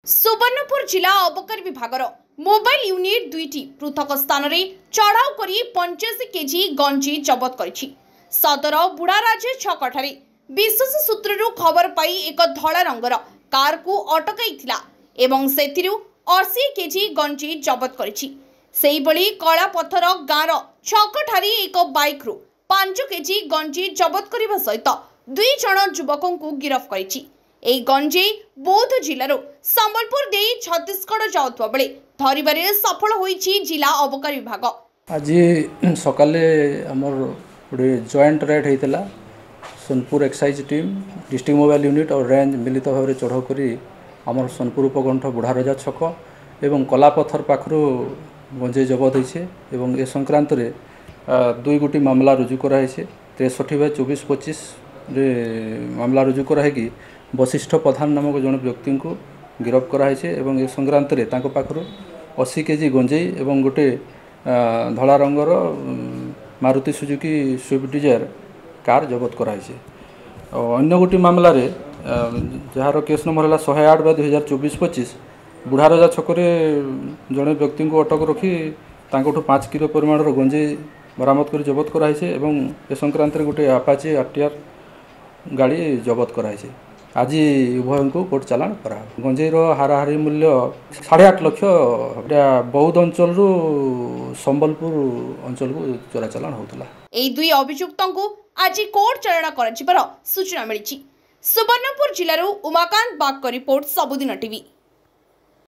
सुवर्णपुर जिला अबकारी विभागर mobile unit दुईटी पृथक स्थान में चढ़ाऊ कर 85 केजी गंजी जबत कर सदर बुढ़ाराजे छकठारे विशेष सूत्रु खबर पाई एक धला रंगर कार को अटकाई एवं सेथिरु 80 केजी गंजी जबत कर कलापथर गाँव छकठारे एक बाइक रु 5 केजी गंजी जबत करने सहित 2 जन युवकों को गिरफ्त कर गंजेई बौद्ध जिलार संबलपुर दे छत्तीसगढ़ जाउथबा बेले धरिबारे सफल होईछि जिला अबकारी विभाग। आज सकाले हमर गोटे जॉइंट रेड होता Sonpur excise team district mobile unit और रेंज मिलित भाव चढ़ाऊ कर आमर सोनपुर उपकंठ बुढ़ारजा छक एवं कलापथर पाखु गंजे जबत होइछे एवं ए संक्रांत रे 2 गोटी मामला रुजु कराई 63/24/25 रे मामला रुजु कराई वशिष्ठ प्रधान नामक जन व्यक्ति को गिरफ्त कराई एवं ए संक्रांत रे तांको पाखु 80 केजी गंजेई एवं गोटे धला रंगर Maruti Suzuki Swift Dzire car जबत कराई। अन्य गोटी मामला रे जार केस नंबर है 108/2024-25 बुढ़ारजा छकरे जड़े व्यक्ति को अटक रखी 5 किलो परिमाण गंजेई बरामद कर जबत कराई एवं ए संक्रांत रे गोटे अपाचे आरटीआर गाड़ी जबत कराई। आज उभय को कोर्ट चालाण करा गंजेईर हाराहारी मूल्य 8.5 लाख बौद्ध अंचल संबलपुर अंचल को चोराचालाण होता। एई दुई अभियुक्तों को आज कोर्ट चालाण कर सूचना मिली। सुवर्णपुर जिलार उमाकांत बाग रिपोर्ट सबुदिन टीवी।